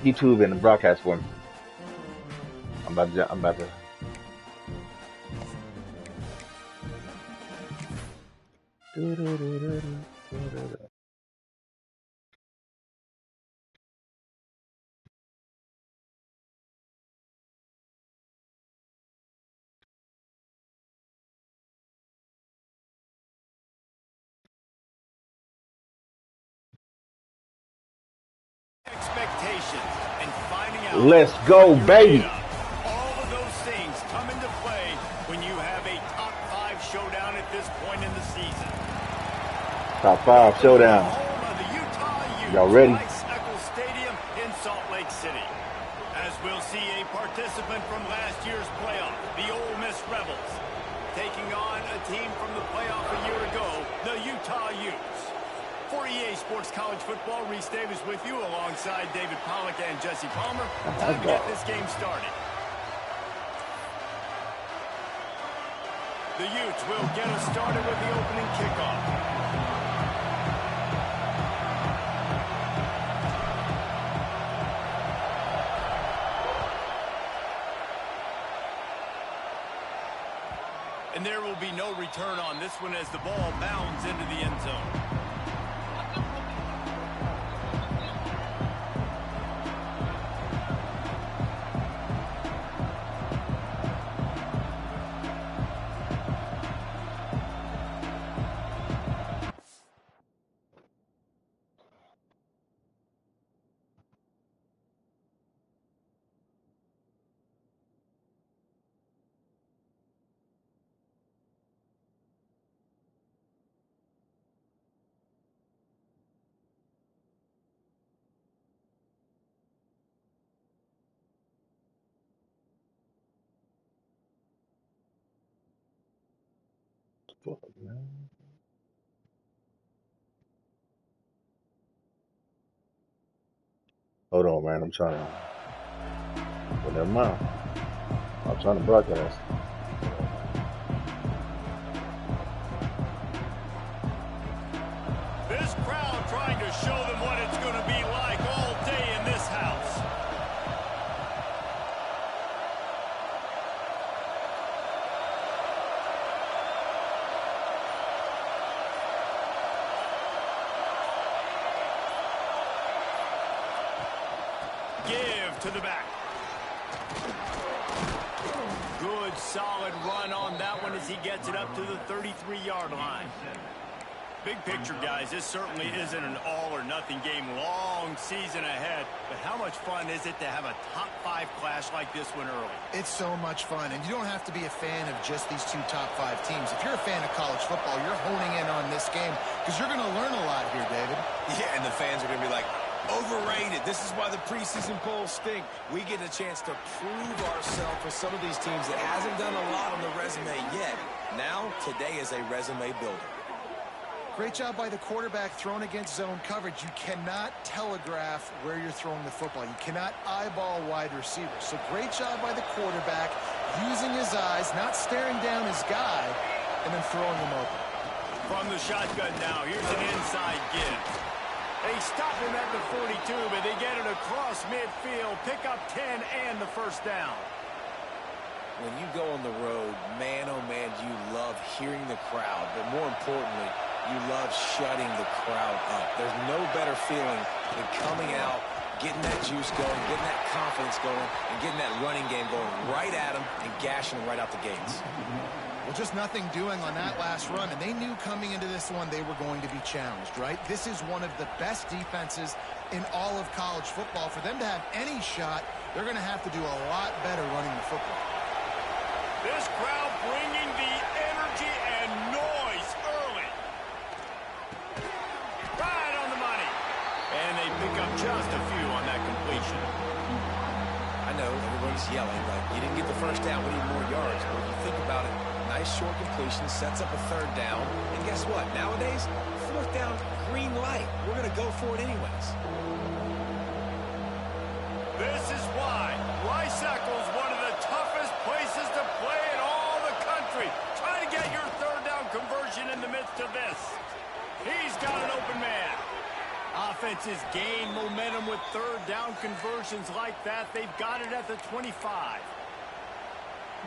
YouTube and the broadcast for me. I'm about to. Expectations and finding out. Let's go, baby. All of those things come into play when you have a top 5 showdown at this point in the season. Top 5 showdown. Y'all ready? Stadium in Salt Lake City. As we'll see a participant from last year's playoff, the Ole Miss Rebels, taking on a team from the playoff a year ago, the Utah Utes. For EA Sports College Football, Reese Davis with you alongside David Pollack and Jesse Palmer. Time to get this game started. The Utes will get us started with the opening kickoff. And there will be no return on this one as the ball bounds into the end zone. Hold on, man. I'm trying to. Well, never mind. I'm trying to broadcast. This crowd trying to show them what it's going to be like all day in this house. Give to the back. Good, solid run on that one as he gets it up to the 33-yard line. Big picture, guys, this certainly isn't an all-or-nothing game. Long season ahead. But how much fun is it to have a top-5 clash like this one early? It's so much fun, and you don't have to be a fan of just these 2 top-5 teams. If you're a fan of college football, you're honing in on this game because you're going to learn a lot here, David. Yeah, and the fans are going to be like, overrated. This is why the preseason polls stink. We get a chance to prove ourselves with some of these teams that hasn't done a lot on the resume yet. Now, today is a resume builder. Great job by the quarterback thrown against zone coverage. You cannot telegraph where you're throwing the football. You cannot eyeball wide receivers. So great job by the quarterback using his eyes, not staring down his guy, and then throwing him open. From the shotgun now, here's an inside give. They stop him at the 42, but they get it across midfield, pick up 10 and the first down. When you go on the road, man, oh man, you love hearing the crowd, but more importantly, you love shutting the crowd up. There's no better feeling than coming out, getting that juice going, getting that confidence going, and getting that running game going right at them and gashing them right out the gates. Well, just nothing doing on that last run, and they knew coming into this one they were going to be challenged, right? This is one of the best defenses in all of college football. For them to have any shot, they're going to have to do a lot better running the football. This crowd bringing the energy and noise early. Right on the money. And they pick up just a few on that completion. I know everybody's yelling, like, you didn't get the first down, we need more yards. But when you think about it, nice short completion, sets up a 3rd down. And guess what? Nowadays, 4th down, green light. We're going to go for it anyways. This is why Lysackle's one of the toughest places to play in all the country. Try to get your 3rd down conversion in the midst of this. He's got an open man. Offenses gain momentum with 3rd down conversions like that. They've got it at the 25.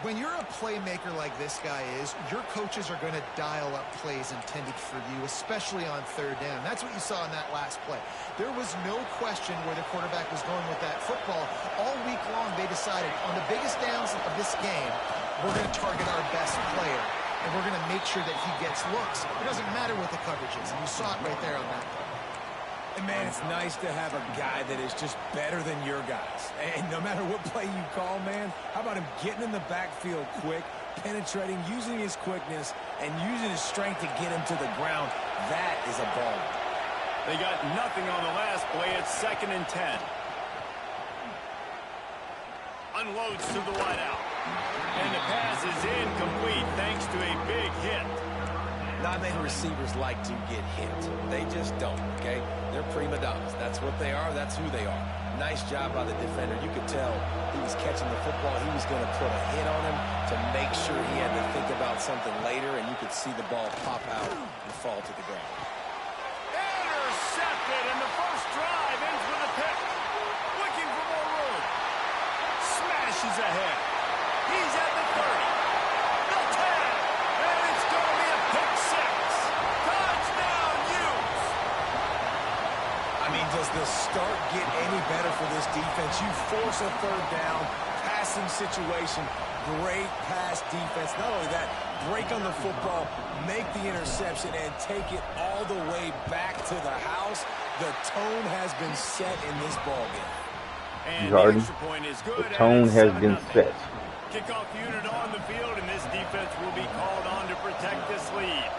When you're a playmaker like this guy is, your coaches are going to dial up plays intended for you, especially on third down. That's what you saw in that last play. There was no question where the quarterback was going with that football. All week long, they decided on the biggest downs of this game, we're going to target our best player, and we're going to make sure that he gets looks. It doesn't matter what the coverage is, and you saw it right there on that play. And, man, it's nice to have a guy that is just better than your guys. And no matter what play you call, man, how about him getting in the backfield quick, penetrating, using his quickness, and using his strength to get him to the ground? That is a ball. They got nothing on the last play. It's 2nd and 10. Unloads to the wideout. And the pass is incomplete thanks to a big hit. Not many receivers like to get hit. They just don't, okay? They're prima donnas. That's what they are. That's who they are. Nice job by the defender. You could tell he was catching the football. He was going to put a hit on him to make sure he had to think about something later, and you could see the ball pop out and fall to the ground. Intercepted, and the first drive ends with a pick. Looking for more room. Smashes ahead. He's at the 30. The 10. And it's going to be a pick 6. Touchdown, Utes. I mean, does the start get any better for this defense? You force a third down, passing situation, great pass defense. Not only that, break on the football, make the interception, and take it all the way back to the house. The tone has been set in this ballgame. And the extra point is good. The tone has been set. Kickoff unit on the field, and this defense will be called on to protect this lead.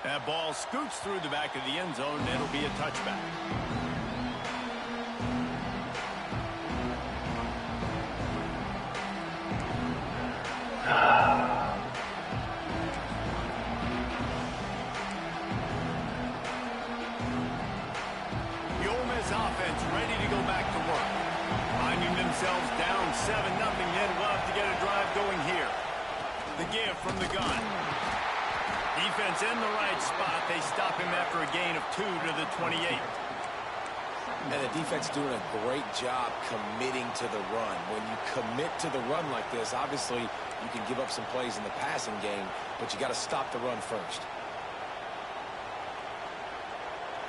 That ball scoots through the back of the end zone, and it'll be a touchback. The Ole Miss offense ready to go back to work. Finding themselves down 7-0, they'd love to get a drive going here. The give from the gun. Defense in the right spot. They stop him after a gain of 2 to the 28. And the defense doing a great job committing to the run. When you commit to the run like this, obviously you can give up some plays in the passing game, but you got to stop the run first.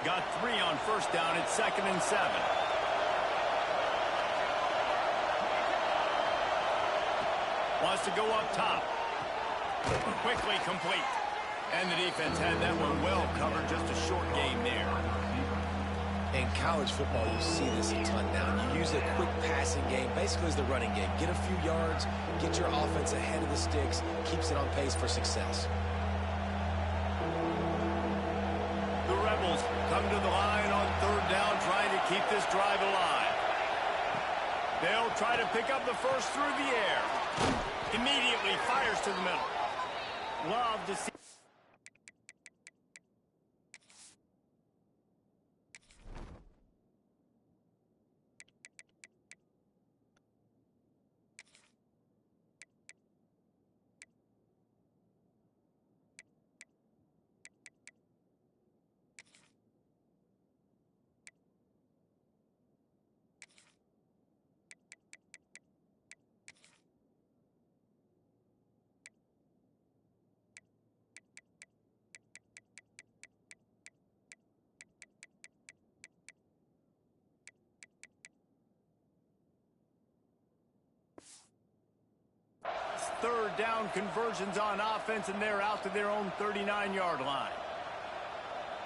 Got 3 on first down. It's 2nd and 7. Wants to go up top. Quickly complete. And the defense had that one well covered. Just a short game there. In college football, you see this a ton now. You use a quick passing game, basically as the running game. Get a few yards, get your offense ahead of the sticks, keeps it on pace for success. The Rebels come to the line on third down, trying to keep this drive alive. They'll try to pick up the first through the air. Immediately fires to the middle. Love to see. Third down conversions on offense, and they're out to their own 39-yard line.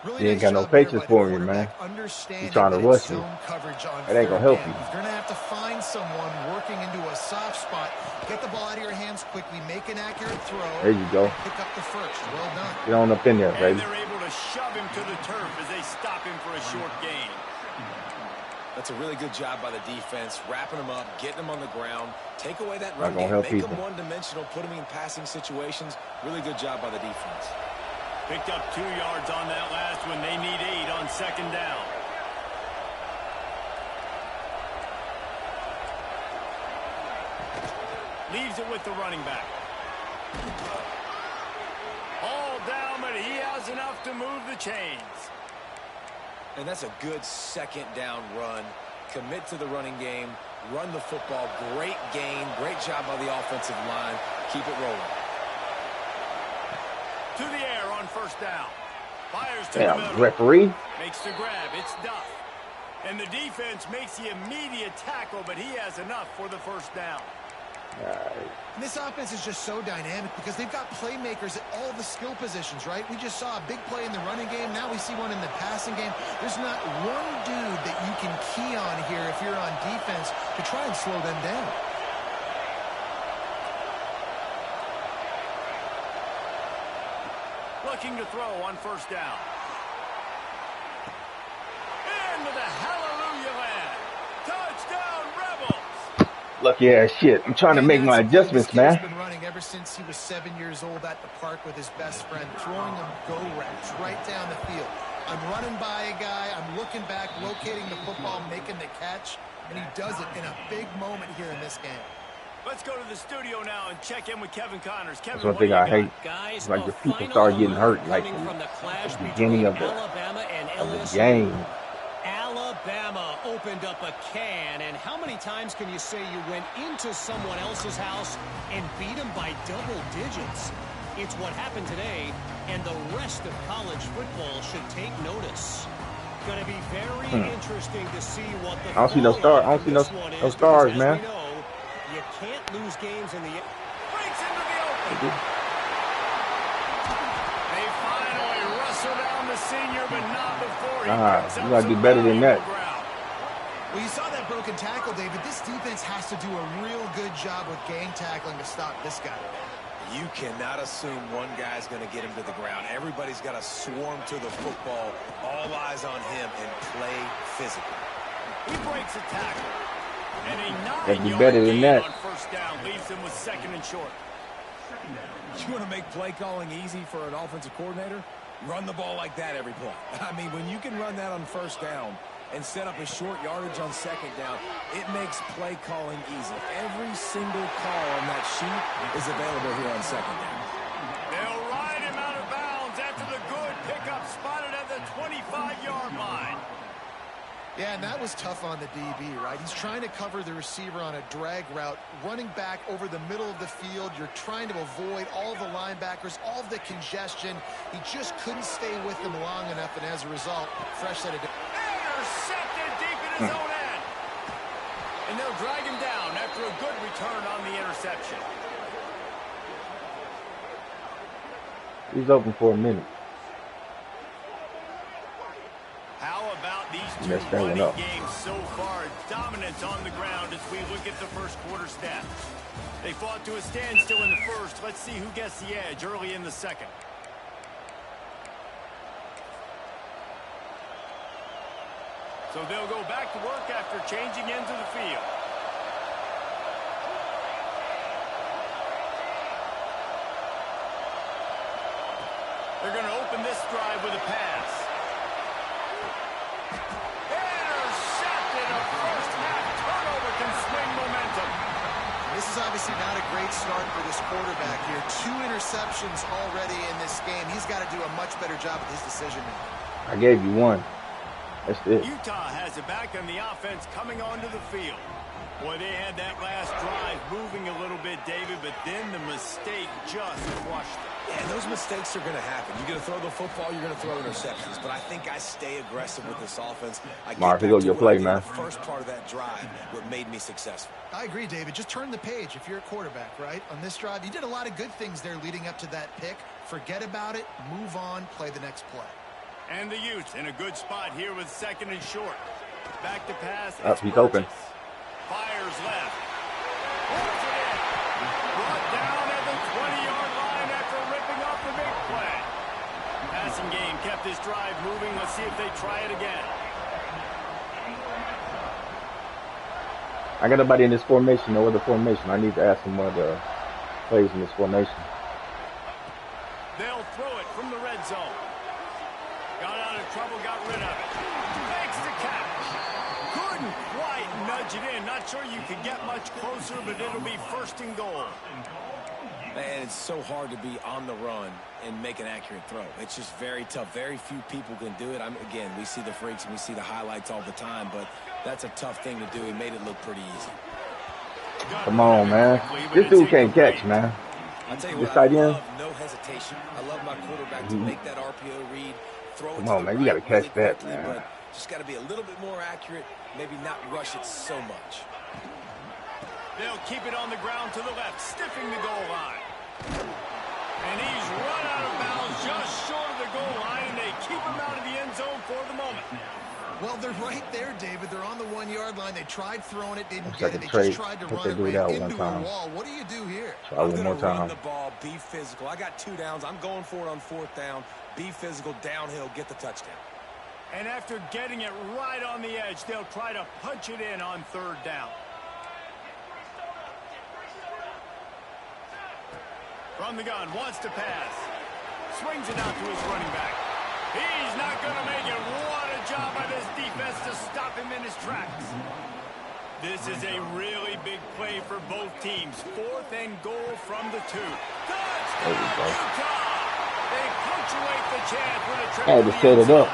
Really You ain't nice got no job there patience by the for me, man. Understanding You trying to that rush it's me. zone coverage on That ain't gonna third help you. down. You're going to have to find someone working into a soft spot. Get the ball out of your hands quickly. Make an accurate throw. There you go. And pick up the first. Well done. Get on up in there, And baby. they're able to shove him to the turf as they stop him for a short gain. That's a really good job by the defense, wrapping them up, getting them on the ground, take away that Not run gonna game, help make people. them one-dimensional, put them in passing situations. Really good job by the defense. Picked up 2 yards on that last one. They need 8 on second down. Leaves it with the running back. All down, but he has enough to move the chains. And that's a good second down run. Commit to the running game. Run the football. Great gain. Great job by the offensive line. Keep it rolling. To the air on first down. Fires to Damn, the middle. referee. Makes the grab. It's Duff. And the defense makes the immediate tackle, but he has enough for the first down. And this offense is just so dynamic because they've got playmakers at all the skill positions, right? We just saw a big play in the running game. Now we see one in the passing game. There's not one dude that you can key on here if you're on defense to try and slow them down. Looking to throw on first down. Into the hallelujah land. Touchdown, Rebels. Lucky ass shit. I'm trying to make my adjustments, man. He's been running ever since he was 7 years old at the park with his best friend, throwing him go routes right down the field. I'm running by a guy, I'm looking back, locating the football, making the catch, and he does it in a big moment here in this game. Let's go to the studio now and check in with Kevin Connors. Kevin, That's one thing I hate. Guys, like the people start getting hurt, like from the clash the beginning of the game. Alabama opened up a can, and how many times can you say you went into someone else's house and beat them by double digits? It's what happened today, and the rest of college football should take notice. Going to be very interesting to see what the I don't see no stars. I don't see no stars, man. You can't lose games in the end. Breaks into the open. They finally wrestle down the senior, but not before he picks up you gotta do better than that. Well, you saw that broken tackle, David. This defense has to do a real good job with gang tackling to stop this guy. You cannot assume one guy's going to get him to the ground. Everybody's got to swarm to the football. All eyes on him and play physically. He breaks a tackle. And a 9-yard better than gain that. on first down leaves him with second and short. You want to make play calling easy for an offensive coordinator? Run the ball like that every play. I mean, when you can run that on first down and set up a short yardage on second down, it makes play calling easy. Every single call on that sheet is available here on second down. They'll ride him out of bounds after the good pickup spotted at the 25-yard line. Yeah, and that was tough on the DB, right? He's trying to cover the receiver on a drag route, running back over the middle of the field. You're trying to avoid all the linebackers, all of the congestion. He just couldn't stay with them long enough, and as a result, fresh set of... Intercepted deep in his own end. And they'll drag him down after a good return on the interception. He's open for a minute. How about these two Messed that one running up. games so far? Dominance on the ground as we look at the first quarter stats. They fought to a standstill in the first. Let's see who gets the edge early in the second. So they'll go back to work after changing into the field. They're going to open this drive with a pass. Intercepted. A first half turnover can swing momentum. This is obviously not a great start for this quarterback here. 2 interceptions already in this game. He's got to do a much better job with his decision-making. I gave you one. That's it. Utah has it back on the offense coming onto the field. Boy, they had that last drive moving a little bit, David, but then the mistake just crushed them. Yeah, those mistakes are going to happen. You're going to throw the football, you're going to throw interceptions. But I think I stay aggressive with this offense. Mark, here go your play, man. The first part of that drive, what made me successful. I agree, David. Just turn the page if you're a quarterback, right? On this drive, you did a lot of good things there leading up to that pick. Forget about it, move on, play the next play. And the Utes in a good spot here with second and short. Back to pass. He's open. Fires left. Pulls it in. Brought down at the 20-yard line after ripping off the big play. Passing game kept this drive moving. Let's see if they try it again. I got nobody in this formation, no other formation. I need to ask some other plays in this formation. They'll throw it from the red zone. Got out of trouble, got rid of it. Makes the catch. Couldn't quite nudge punch it in. Not sure you can get much closer, but it'll be 1st and goal. Man, it's so hard to be on the run and make an accurate throw. It's just very tough. Very few people can do it. Again, we see the freaks and we see the highlights all the time, but that's a tough thing to do. He made it look pretty easy. Come on, man. This dude can't catch, man. I'll tell you what, I love no hesitation. I love my quarterback to make that RPO read, throw it Come on, man. You got to catch that, man. But just got to be a little bit more accurate, maybe not rush it so much. They'll keep it on the ground to the left, stiffing the goal line. And he's run out of bounds just short of the goal line, and they keep him out of the end zone for the moment. Well, they're right there, David. They're on the 1-yard line. They tried throwing it, didn't It's get like it. They trade. just tried to But run they it do right that into one a time. wall. What do you do here? Try I'm one going more to run time. the ball, be physical. I got 2 downs. I'm going for it on 4th down. Be physical, downhill, get the touchdown. And after getting it right on the edge, they'll try to punch it in on 3rd down. From the gun, wants to pass. Swings it out to his running back. He's not going to make it. What a job by this defense to stop him in his tracks. This is a really big play for both teams. 4th and goal from the 2. Touchdown, Utah! They punctuate the chance with a triple. I had to set it up.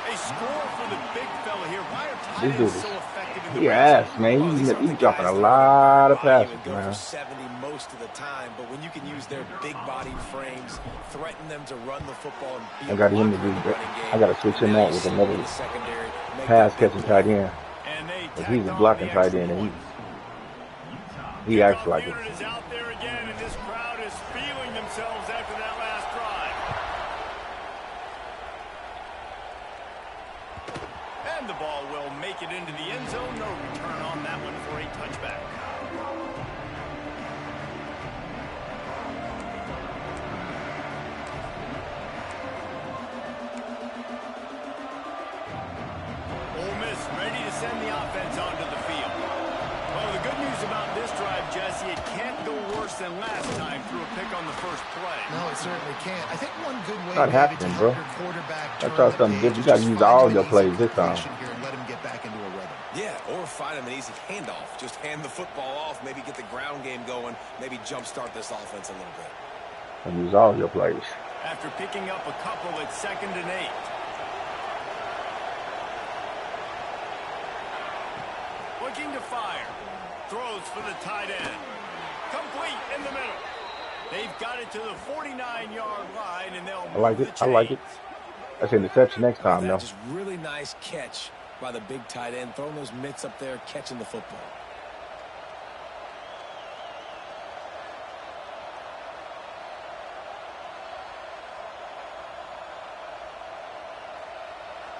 A score for the big fella here. Why are tight This ends dude so is effective in the he red ass, zone? man. These are the He's dropping a guys that lot of volume passes, and go man. for 70 most of the time, but when you can use their big body frames, threaten them to run the football and be I got him to do. I got to switch him out with another pass catching tight end. And they But he's a tacked blocking on the tight extra end, and point. he acts like it. Unit is out there again, and this crowd is feeling themselves after that last drive. And the ball will make it into the end zone. No return on that one for a touchback. Ole Miss ready to send the offense onto the field. Well, the good news about this drive, Jesse, it can't go worse than last time through a pick on the first play. No, it certainly can't. I think one good way Not maybe to happening, help bro. your quarterback That's turn all the something page different. You is got to just use find all him your an plays easy this time. completion here and let him get back into a rhythm. Yeah, or find him an easy handoff. Just hand the football off, maybe get the ground game going, maybe jumpstart this offense a little bit. And use all your plays. After picking up a couple at 2nd and 8. Looking to fire. Throws for the tight end. Complete in the middle. They've got it to the 49-yard line, and they'll I like move it. the I like it. chains. That's interception next time, though. That's just really nice catch by the big tight end, throwing those mitts up there, catching the football.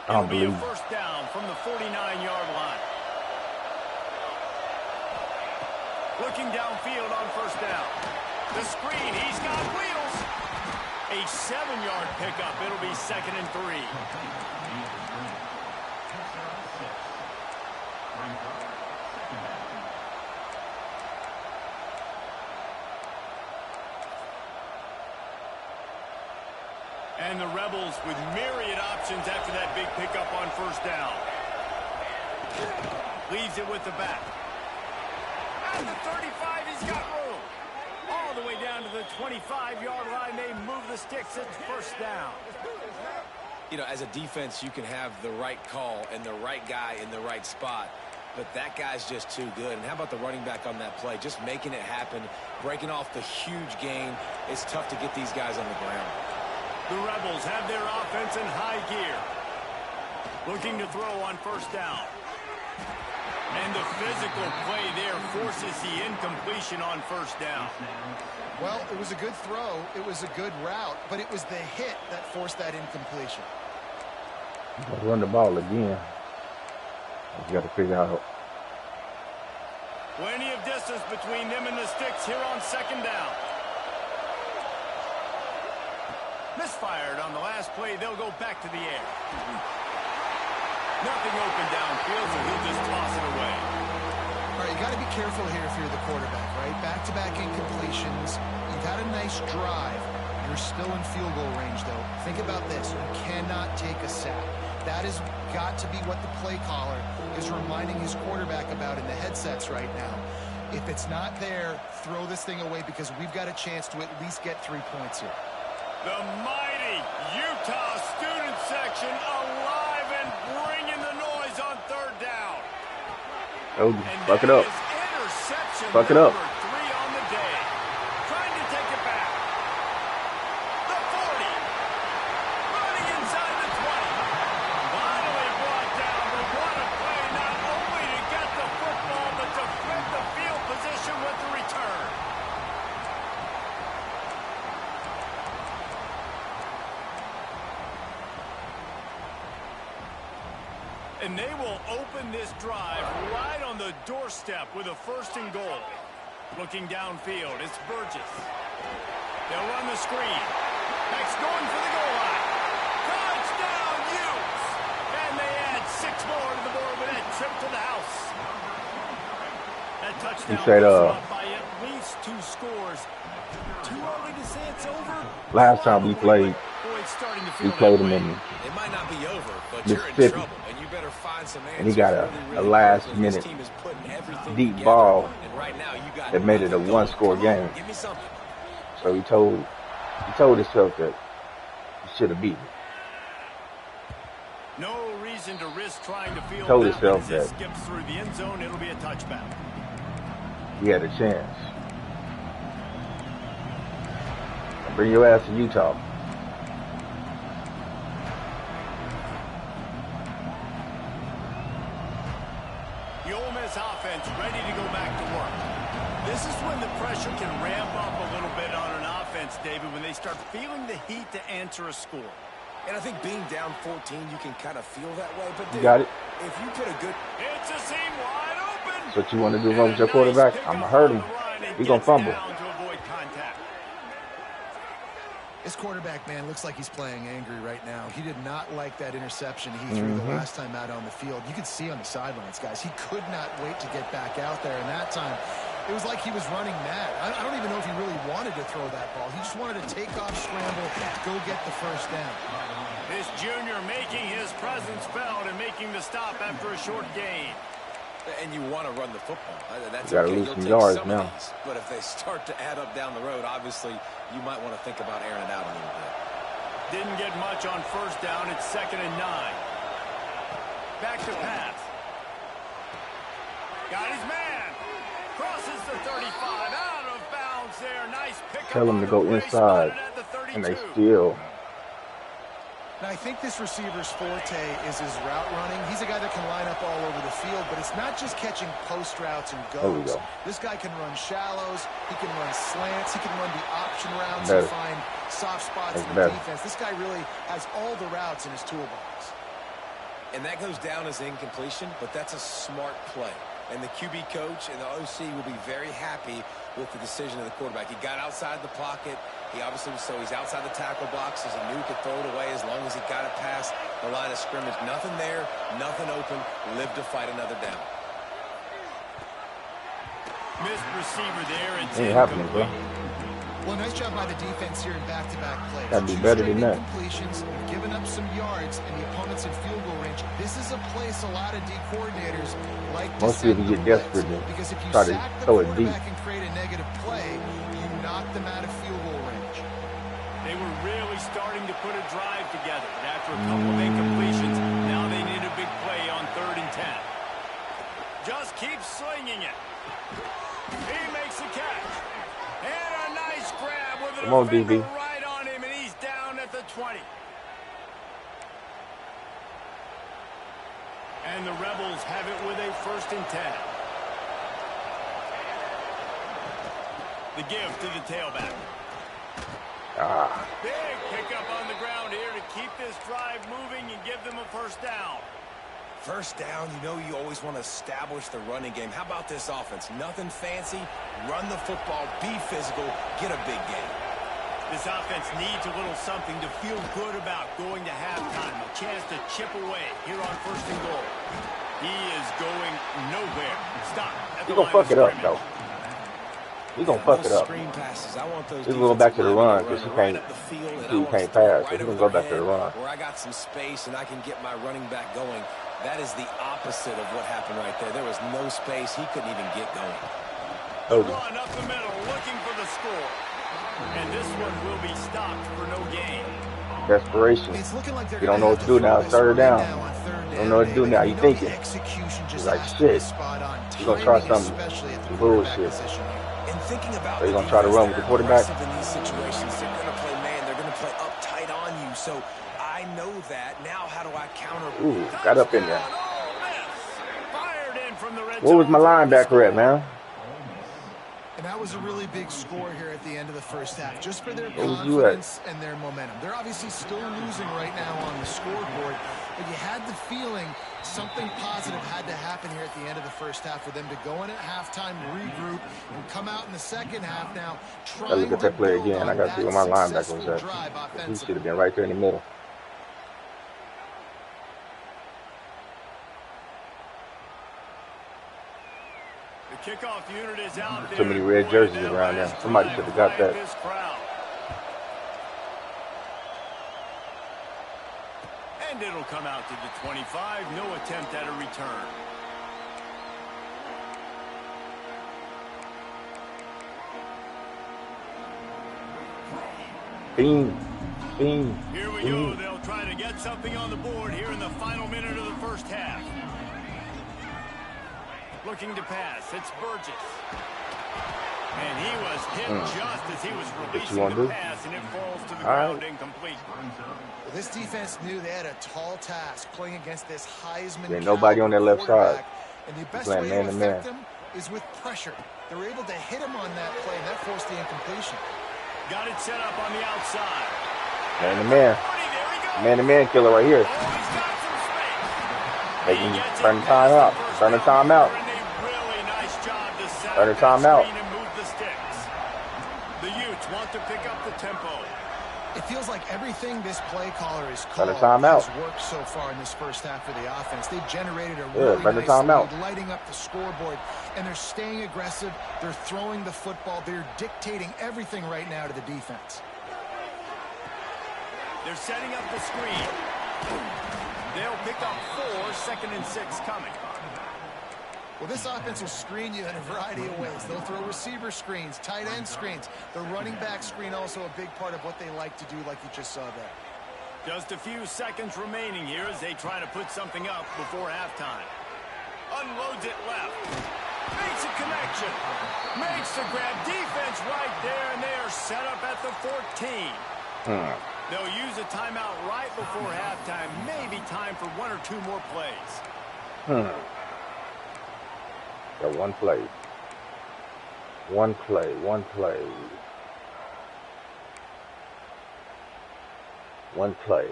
I don't It'll be a believe it. 1st down from the 49-yard line. Looking downfield on 1st down. The screen, he's got wheels. A 7-yard pickup. It'll be 2nd and 3. And the Rebels with myriad options after that big pickup on 1st down. Leaves it with the back. At the 35, he's got room. All the way down to the 25-yard line. They move the sticks. It's 1st down. You know, as a defense, you can have the right call and the right guy in the right spot, but that guy's just too good. And how about the running back on that play? Just making it happen, breaking off the huge gain. It's tough to get these guys on the ground. The Rebels have their offense in high gear. Looking to throw on 1st down. And the physical play there forces the incompletion on 1st down. Well, it was a good throw. It was a good route, but it was the hit that forced that incompletion. Run the ball again. You got to figure out. Plenty of distance between them and the sticks here on 2nd down. Misfired on the last play. They'll go back to the air. Nothing open downfield, so he'll just toss it away. All right, you got to be careful here if you're the quarterback, right? Back-to-back incompletions. You've had a nice drive. You're still in field goal range, though. Think about this. You cannot take a sack. That has got to be what the play caller is reminding his quarterback about in the headsets right now. If it's not there, throw this thing away because we've got a chance to at least get 3 points here. The mighty Utah student section alive and bringing the noise on third down. Oh, fuck it up. Fuck it up. 3 on the day. Trying to take it back. The 40. Running inside the 20. Finally brought down, but what a play. Not only to get the football, but to flip the field position with the return. And they will open this drive right on the doorstep with a 1st and goal. Looking downfield, it's Burgess. They'll run the screen. Next going for the goal line. Touchdown, Utes! And they add 6 more to the board with that trip to the house. That touchdown said, up by at least 2 scores. Too early to say it's over. Last time we played, we played him in It might not be over, but Mississippi. you're in trouble, and you better find some answers. And he got a last-minute deep ball that made it a 1-score game. Give me something. So he told himself that he should have beaten. No reason to risk trying to field Told that himself one as it that skips through the end zone. It'll be a touchback. he had a chance. Bring your ass to Utah. The Ole Miss offense ready to go back to work. This is when the pressure can ramp up a little bit on an offense, David, when they start feeling the heat to answer a score. And I think being down 14, you can kind of feel that way. But You got it? if you put a good... It's a seam wide open. That's what you want to do with your quarterback? I'm going to hurt him. He's going to fumble. This quarterback, man, looks like he's playing angry right now. He did not like that interception he threw the last time out on the field. You could see on the sidelines, guys. He could not wait to get back out there. And that time, it was like he was running mad. I don't even know if he really wanted to throw that ball. He just wanted to take off, scramble, go get the 1st down. This junior making his presence felt and making the stop after a short gain. And you want to run the football. That's You gotta okay. lose You'll some take yards some now. of these. But if they start to add up down the road, obviously, you might want to think about airing it out a little bit. Didn't get much on 1st down. It's 2nd and 9. Back to pass. Got his man. Crosses the 35. Out of bounds there. Nice pickup. Tell him to go inside, and they still. Now, I think this receiver's forte is his route running. He's a guy that can line up all over the field, but it's not just catching post routes and There we goes. go. This guy can run shallows. He can run slants. He can run the option routes Better. and find soft spots That's in the better. defense. This guy really has all the routes in his toolbox. And that goes down as incompletion, but that's a smart play. And the QB coach and the OC will be very happy with the decision of the quarterback. He got outside the pocket. He obviously so he's outside the tackle box, as he knew he could throw it away as long as he got it past the line of scrimmage. Nothing there, nothing open. Live to fight another down. Missed receiver there. And Ain't happening, bro. Well, nice job by the defense here in back-to-back plays. Gotta do better than that. Completions, giving up some yards, and the opponent's in field goal range. This is a place a lot of D coordinators like to Most set people the get blitz, desperate and because if you try to sack the throw it deep. quarterback and create a negative play, you knock them out of field goal range. They were really starting to put a drive together. But after a couple of incompletions, now they need a big play on 3rd and 10. Just keep slinging it. He makes the catch. And a nice grab with Come on, DB. right on him, and he's down at the 20. And the Rebels have it with a 1st and 10. The give to the tailback. Big pickup on the ground here to keep this drive moving and give them a 1st down. 1st down, you know you always want to establish the running game. How about this offense? Nothing fancy. Run the football, be physical, get a big game. This offense needs a little something to feel good about going to halftime. A chance to chip away here on 1st and goal. He is going nowhere. Stop. He's going to fuck it up, though. He's gonna Yeah, fuck those it up. screen passes, I want those He's gonna go back to defensive the linemen run to because run he right can't. up the field, and I He want to can't throw it pass, so right he's over gonna go their back to head the run. where I got some space and I can get my running back going. That is the opposite of what happened right there. There was no space. He couldn't even get going. The run up the middle, looking for the score. And this one will be stopped for no gain. Desperation. It's looking like they're You going don't to know have what to to do throw now. this Third one down. now on third You down, don't know what to do David. now. And You you know thinking. the execution just He's like, has to be shit. spot on. He's gonna try Timing, some especially at the quarterback bullshit. position here. And thinking about So the he's gonna try to defense, run with the they're quarterback. aggressive in these situations. They're going to play man. They're going to play up tight on you. So I know that. Now how do I counter? Ooh, got up in there. Fired in from the red Where was zone my for the linebacker score. at, man? And that was a really big score here at the end of the first half, just for their Where was you at? confidence and their momentum. They're obviously still losing right now on the scoreboard, but you had the feeling something positive had to happen here at the end of the first half for them to go in at halftime, regroup, and come out in the second half now I trying look at to that play build again. I on gotta see that where my linebacker successful was at. drive He offensively. should have been right there in the middle. The kickoff unit is out there. Too many red jerseys around there. Somebody should have got that. This crowd. And it'll come out to the 25. No attempt at a return. Beam. Beam. Here we go. They'll try to get something on the board here in the final minute of the first half. Looking to pass. It's Burgess. And he was hit just as he was releasing the pass, and it falls to the ground incomplete. Well, this defense knew they had a tall task playing against this Heisman. There's nobody on their left side. And the best Playing way man to to affect man. them is with pressure. They were able to hit him on that play, and that forced the incompletion. Got it set up on the outside. Man to man. Man to man killer right here. Oh, he's got some space. They can turn the time out. Turn the time out. And a really nice job to set Turn the up time that out. screen and move the sticks. The Utes want to pick up the tempo. It feels like everything this play caller is Turn called the time out. has worked so far in this first half of the offense. They've generated a Yeah, really turn the nice time out. lead, lighting up the scoreboard, and they're staying aggressive. They're throwing the football. They're dictating everything right now to the defense. They're setting up the screen. They'll pick up 4, 2nd and 6 coming. Well, this offense will screen you in a variety of ways. They'll throw receiver screens, tight end screens. The running back screen also a big part of what they like to do, like you just saw there. Just a few seconds remaining here as they try to put something up before halftime. Unloads it left. Makes a connection. Makes the grab. Defense right there, and they are set up at the 14. They'll use a timeout right before halftime. Maybe time for 1 or 2 more plays. Got one play. One play. One play. One play.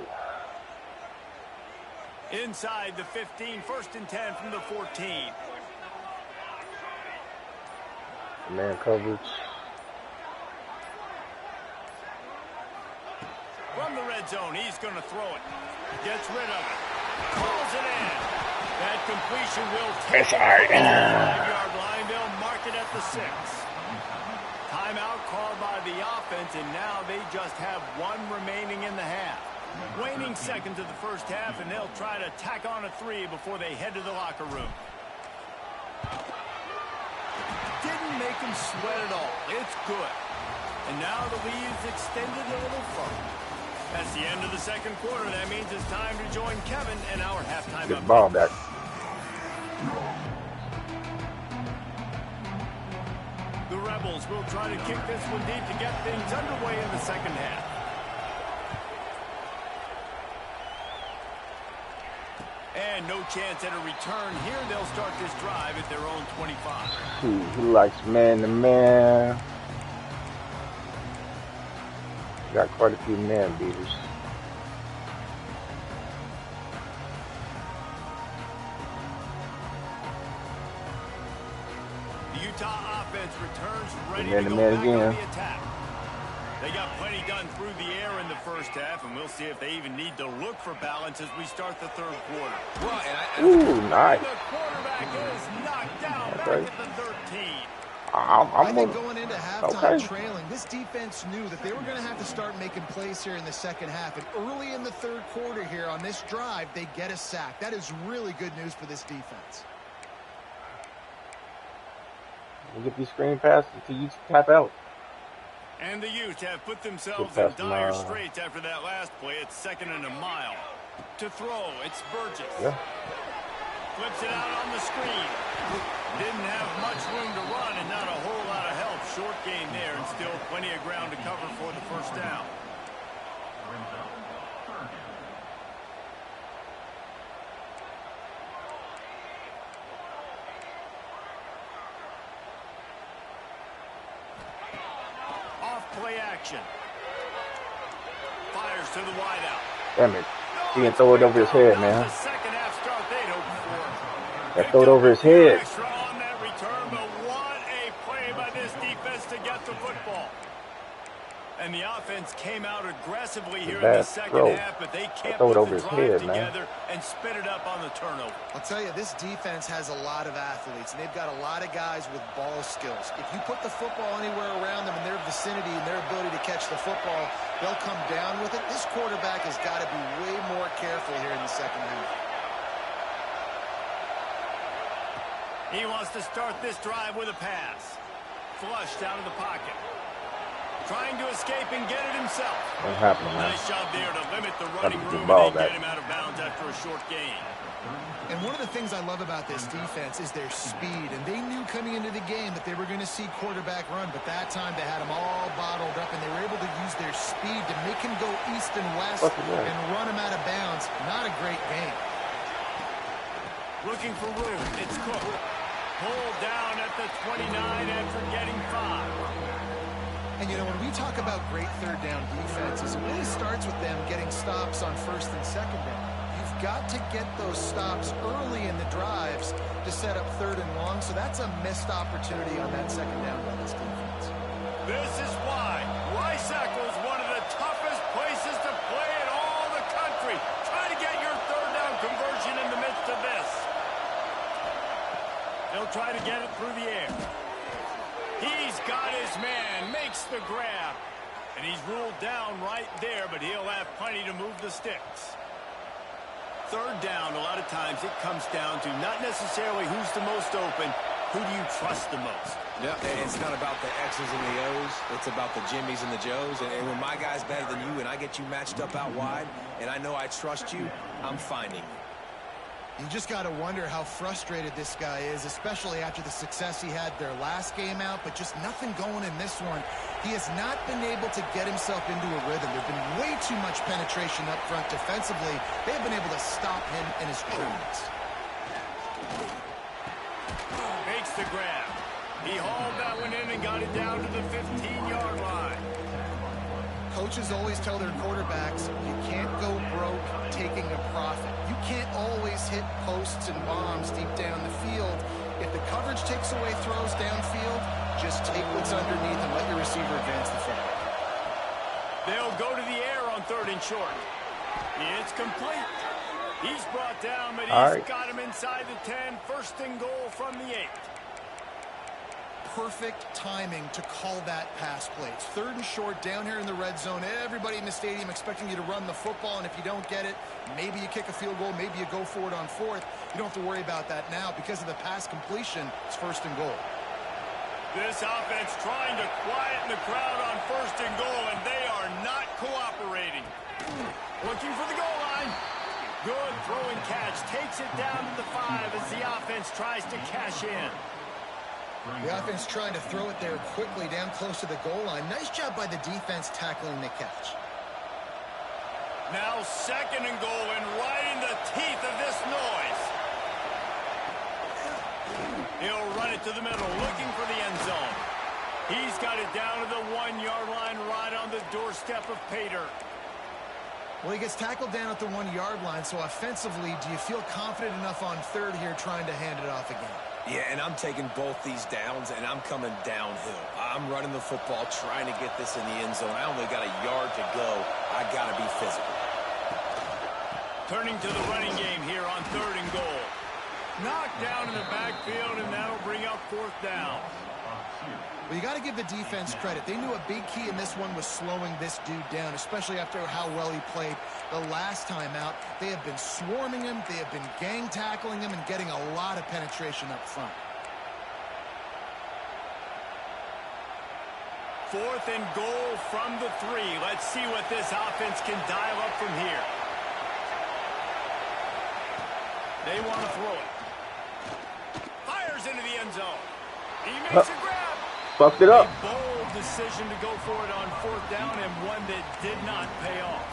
Inside the 15, 1st and 10 from the 14. Man coverage. From the red zone, he's going to throw it. Gets rid of it. Calls it in. That completion will take it to the 5-yard line. They'll mark it at the 6. Timeout called by the offense, and now they just have 1 remaining in the half. Waning seconds of the first half, and they'll try to tack on a 3 before they head to the locker room. Didn't make them sweat at all. It's good. And now the lead's extended a little further. That's the end of the second quarter. That means it's time to join Kevin and our halftime Get the update. ball back. The Rebels will try to kick this one deep to get things underway in the second half. And no chance at a return here. They'll start this drive at their own 25. He likes man to man. Got quite a few man beaters. The Utah offense returns ready Man to to go man back again. on the attack. They got plenty done through the air in the first half, and we'll see if they even need to look for balance as we start the third quarter. Well, and Ooh, nice. The quarterback is knocked down Okay. back at the 13. I I'm think gonna, going into halftime okay. trailing, this defense knew that they were going to have to start making plays here in the second half. And early in the third quarter here on this drive, they get a sack. That is really good news for this defense. We'll get these screen passes until you tap out. And the Utes have put themselves Get in past them, dire straits after that last play. It's 2nd and a mile. To throw, it's Burgess. yeah. Flips it out on the screen. Didn't have much room to run and not a whole lot of help. Short gain there and still plenty of ground to cover for the first down. Off-play action. Fires to the wideout. Damn it. He didn't throw it over his head, man. The second half start they'd hoped for. That throw it over his head. Extra on that return, but what a play by this defense to get the football. And the offense came out aggressively here in the second half, but they can't put the drive together and spit it up on the turnover. I'll tell you, this defense has a lot of athletes, and they've got a lot of guys with ball skills. If you put the football anywhere around them in their vicinity and their ability to catch the football, they'll come down with it. This quarterback has got to be way more careful here in the second half. He wants to start this drive with a pass. Flushed out of the pocket. Trying to escape and get it himself. What's happening, man? Nice job there to limit the running room and get him out of bounds after a short gain. And one of the things I love about this defense is their speed. And they knew coming into the game that they were going to see quarterback run. But that time they had him all bottled up, and they were able to use their speed to make him go east and west and run him out of bounds. Not a great game. Looking for room. It's Cook. Pulled down at the 29 after getting 5. And, you know, when we talk about great third down defenses, it really starts with them getting stops on first and second down. You've got to get those stops early in the drives to set up third and long, so that's a missed opportunity on that second down by this defense. This is why Rice-Eccles is one of the toughest places to play in all the country. Try to get your third down conversion in the midst of this. They'll try to get it through the air. He's got his man, makes the grab. And he's ruled down right there, but he'll have plenty to move the sticks. Third down, a lot of times it comes down to not necessarily who's the most open, who do you trust the most? Yeah, it's not about the X's and the O's. It's about the Jimmys and the Joes. And when my guy's better than you and I get you matched up out wide, and I know I trust you, I'm finding you. You just got to wonder how frustrated this guy is, especially after the success he had their last game out, but just nothing going in this one. He has not been able to get himself into a rhythm. There's been way too much penetration up front defensively. They have been able to stop him in his tracks. Makes the grab. He hauled that one in and got it down to the 15-yard line. Coaches always tell their quarterbacks, you can't go broke taking a profit. You can't always hit posts and bombs deep down the field. If the coverage takes away throws downfield, just take what's underneath and let your receiver advance the football. They'll go to the air on 3rd and short. It's complete. He's brought down, but he's got him inside the 10. 1st and goal from the 8. Perfect timing to call that pass play. It's 3rd and short down here in the red zone. Everybody in the stadium expecting you to run the football, and if you don't get it, maybe you kick a field goal, maybe you go for it on 4th. You don't have to worry about that now. Because of the pass completion, it's 1st and goal. This offense trying to quieten the crowd on 1st and goal, and they are not cooperating. Looking for the goal line. Good throw and catch. Takes it down to the 5 as the offense tries to cash in. The offense trying to throw it there quickly down close to the goal line. Nice job by the defense tackling the catch. Now 2nd and goal, and right in the teeth of this noise. He'll run it to the middle, looking for the end zone. He's got it down to the 1-yard line, right on the doorstep of Pater. Well, he gets tackled down at the 1-yard line, so offensively, do you feel confident enough on 3rd here trying to hand it off again? Yeah, and I'm taking both these downs, and I'm coming downhill. I'm running the football, trying to get this in the end zone. I only got a yard to go. I got to be physical. Turning to the running game here on 3rd and goal. Knocked down in the backfield, and that'll bring up 4th down. Well, you got to give the defense credit. They knew a big key in this one was slowing this dude down, especially after how well he played the last time out. They have been swarming him. They have been gang tackling him and getting a lot of penetration up front. 4th and goal from the 3. Let's see what this offense can dial up from here. They want to throw it. Fires into the end zone. He makes a grab. Fucked it up. A bold decision to go for it on 4th down and one that did not pay off.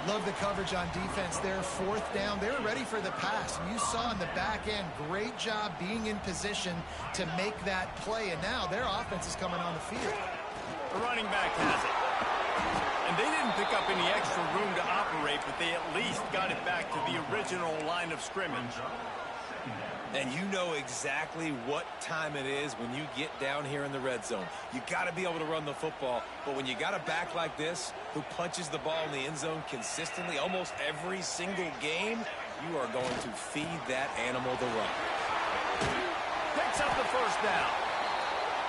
Love the coverage on defense there. 4th down. They were ready for the pass. You saw in the back end, great job being in position to make that play. And now their offense is coming on the field. The running back has it. And they didn't pick up any extra room to operate, but they at least got it back to the original line of scrimmage. And you know exactly what time it is when you get down here in the red zone. You got to be able to run the football. But when you got a back like this who punches the ball in the end zone consistently almost every single game, you are going to feed that animal the run. Picks up the 1st down.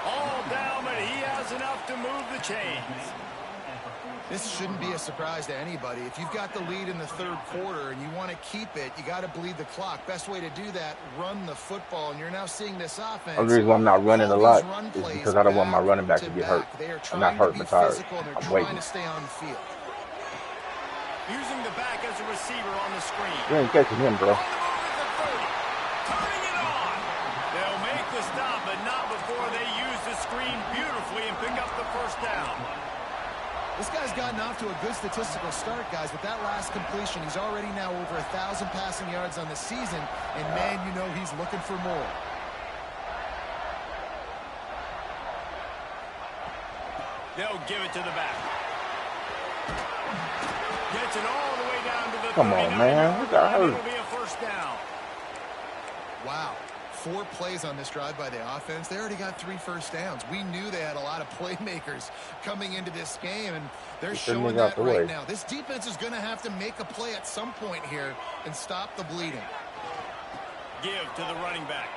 All down, but he has enough to move the chains. This shouldn't be a surprise to anybody. If you've got the lead in the 3rd quarter and you want to keep it, you got to bleed the clock. Best way to do that, run the football. And you're now seeing this offense. The reason I'm not running a lot is because I don't want my running back to get hurt. I'm not hurt, but tired. I'm waiting. To stay on the field. Using the back as a receiver on the screen. You ain't catching him, bro. On the move at the 30. Turning it on. They'll make the stop, but not before they use the screen beautifully and pick up the 1st down. This guy's gotten off to a good statistical start, guys. With that last completion, he's already now over 1,000 passing yards on the season. And, man, you know he's looking for more. They'll give it to the back. Gets it all the way down to the 39. Come on, man. We got hurt. It'll be a 1st down. Wow. 4 plays on this drive by the offense. They already got 3 first downs. We knew they had a lot of playmakers coming into this game, and they're showing that right now. This defense is going to have to make a play at some point here and stop the bleeding. Give to the running back.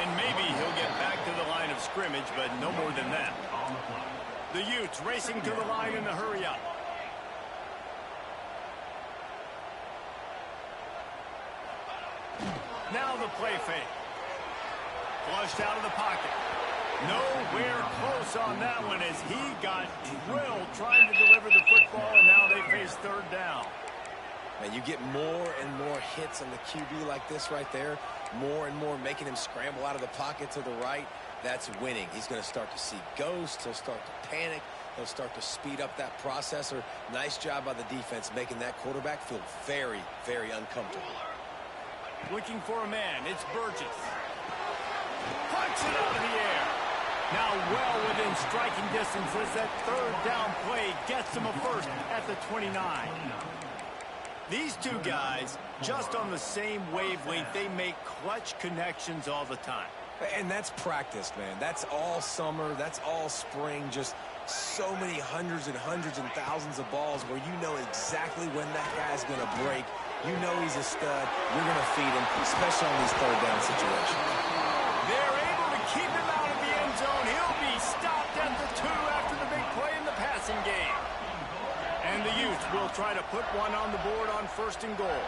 And maybe he'll get back to the line of scrimmage, but no more than that. The Utes racing to the line in the hurry up. Now the play fake. Flushed out of the pocket. Nowhere close on that one as he got drilled trying to deliver the football, and now they face 3rd down. And you get more and more hits on the QB like this right there. More and more making him scramble out of the pocket to the right. That's winning. He's going to start to see ghosts. He'll start to panic. He'll start to speed up that processor. Nice job by the defense making that quarterback feel very, very uncomfortable. Looking for a man. It's Burgess. Punch it out of the air. Now well within striking distance as that 3rd down play gets him a 1st at the 29. These two guys, just on the same wavelength, they make clutch connections all the time. And that's practice, man. That's all summer. That's all spring. Just so many hundreds and thousands of balls where you know exactly when that guy's going to break. You know he's a stud. You're going to feed him, especially on these 3rd down situations. They're able to keep him out of the end zone. He'll be stopped at the 2 after the big play in the passing game. And the Utes will try to put one on the board on 1st and goal.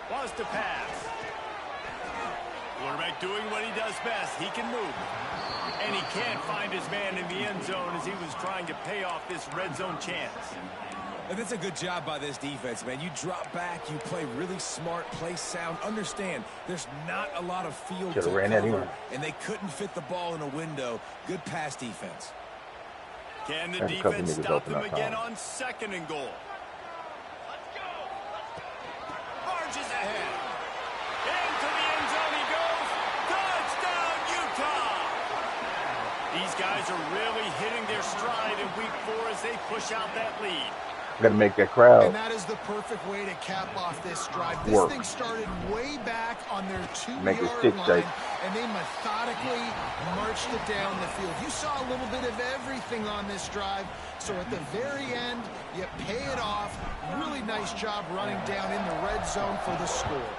Wants to pass. Quarterback doing what he does best. He can move. And he can't find his man in the end zone as he was trying to pay off this red zone chance. And that's a good job by this defense, man. You drop back, you play really smart, play sound. Understand, there's not a lot of field to cover, and they couldn't fit the ball in a window. Good pass defense. Can the defense stop them again on 2nd and goal? Let's go. Marches ahead. Into the end zone he goes. Touchdown, Utah. These guys are really hitting their stride in week 4 as they push out that lead. Got to make that crowd And that is the perfect way to cap off this drive. This work. thing started way back on their 2-yard stick line, shape. and they methodically marched it down the field. You saw a little bit of everything on this drive, so at the very end, you pay it off. Really nice job running down in the red zone for the score.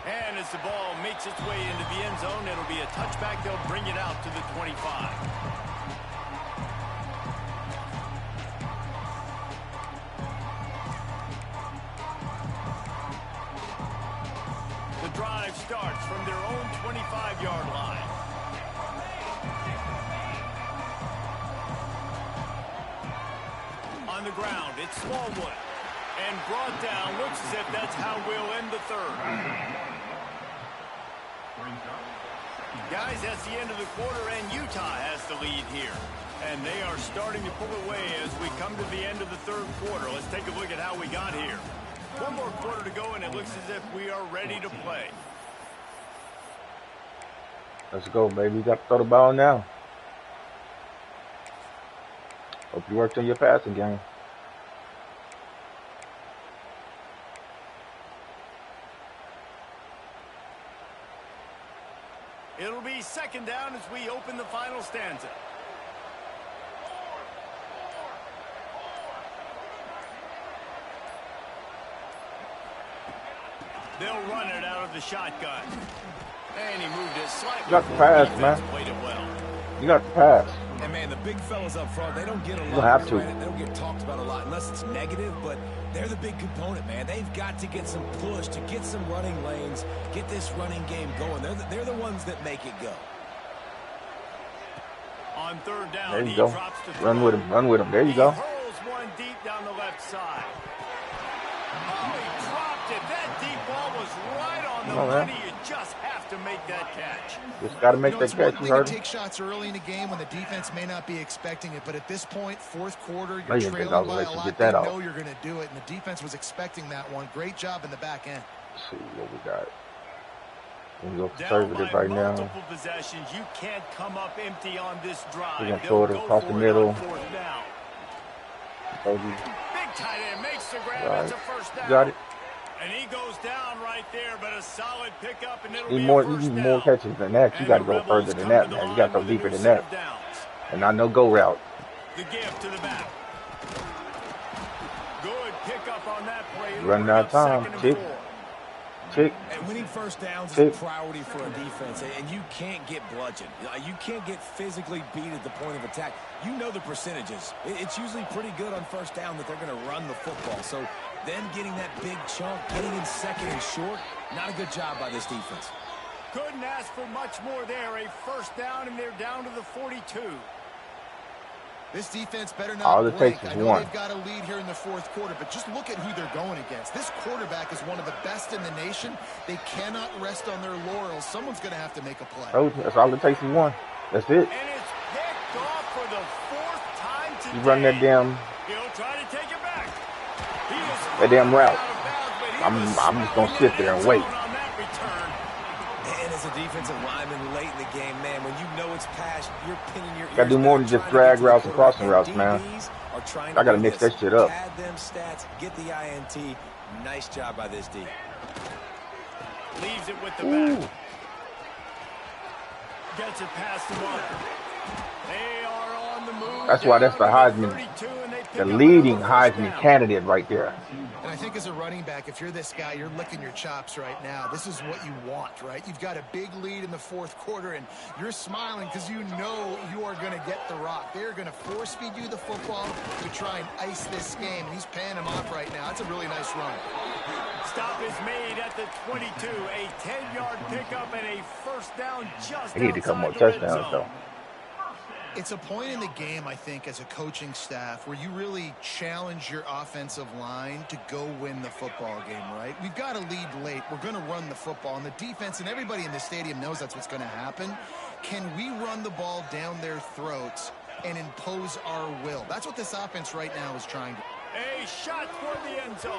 And as the ball makes its way into the end zone, it'll be a touchback. They'll bring it out to the 25. The drive starts from their own 25-yard line. On the ground, it's Smallwood. And brought down, looks as if that's how we'll end the third. Guys, that's the end of the quarter, and Utah has the lead here. And they are starting to pull away as we come to the end of the third quarter. Let's take a look at how we got here. One more quarter to go, and it looks as if we are ready to play. Let's go, baby. You got to throw the ball now. Hope you worked on your passing game. It'll be second down as we open the final stanza. They'll run it out of the shotgun. And he moved it slightly. You got the pass, man. Played it well. You got the pass. And, man, the big fellas up front, they don't get a lot. You don't have to. They don't get talked about a lot unless it's negative, but they're the big component, man. They've got to get some push, to get some running lanes, get this running game going. They're the ones that make it go. On third down, there you go. Drops to Run with him. Run with him. There you go. He hurls one deep down the left side. Oh, he dropped it. That deep ball was right on the money. You just have to make that catch. Just got to make that catch. You take shots early in the game when the defense may not be expecting it, but at this point, fourth quarter, you're trailing by a lot. They know you're going to do it, and the defense was expecting that one. Great job in the back end. Let's see what we got. We go conservative right now. Multiple possessions. You can't come up empty on this drive. We're going to throw it across the middle. Big tight end makes the grab. Right. It's a first down. Got it. And he goes down right there, but a solid pickup, and it'll You be more, a first you need down. more catches than that. You got to go further than that, man. You got to go deeper than that. And I know go route. The give to the back. Good pickup on that play. Running out of time. Tick. And winning first downs is a priority for a defense, and you can't get bludgeoned. You can't get physically beat at the point of attack. You know the percentages. It's usually pretty good on first down that they're going to run the football. So then getting that big chunk, getting in second and short, not a good job by this defense. Couldn't ask for much more there. A first down, and they're down to the 42. This defense better not all it blink. takes is I know one. They've got a lead here in the fourth quarter, but just look at who they're going against. This quarterback is one of the best in the nation. They cannot rest on their laurels. Someone's going to have to make a play. Oh, that's all it takes is one. That's it. And it's picked off for the fourth time today. You run that damn, He'll try to take it back. that damn route. I'm just going to sit there and wait. And as a defensive lineman late in the game, man, when you know it's past, you're pinning your ears. Got to do more than just drag routes and crossing routes, man. I got to mix that shit up. Add them stats, get the INT. Nice job by this D. Leaves it with the back. Gets it past the mark. They are on the move. That's why that's the Heisman, the leading Heisman candidate right there. And I think as a running back, if you're this guy, you're licking your chops right now. This is what you want, right? You've got a big lead in the fourth quarter, and you're smiling because you know you are going to get the rock. They're going to force feed you the football to try and ice this game, and he's paying him off right now. That's a really nice run. Stop is made at the 22. A 10-yard pickup and a first down just They need to come more outside the red touchdowns, zone. though. It's a point in the game, I think, as a coaching staff where you really challenge your offensive line to go win the football game, right? We've got to lead late. We're going to run the football. And the defense and everybody in the stadium knows that's what's going to happen. Can we run the ball down their throats and impose our will? That's what this offense right now is trying to do. A shot for the end zone.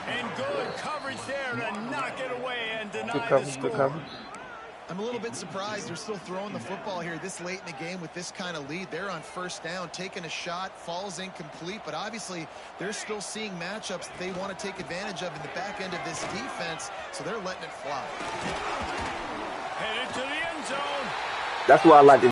And good coverage there to knock it away and deny the score. Good coverage. I'm a little bit surprised they're still throwing the football here this late in the game with this kind of lead. They're on first down, taking a shot, falls incomplete, but obviously they're still seeing matchups that they want to take advantage of in the back end of this defense, so they're letting it fly. Headed to the end zone. That's why I like to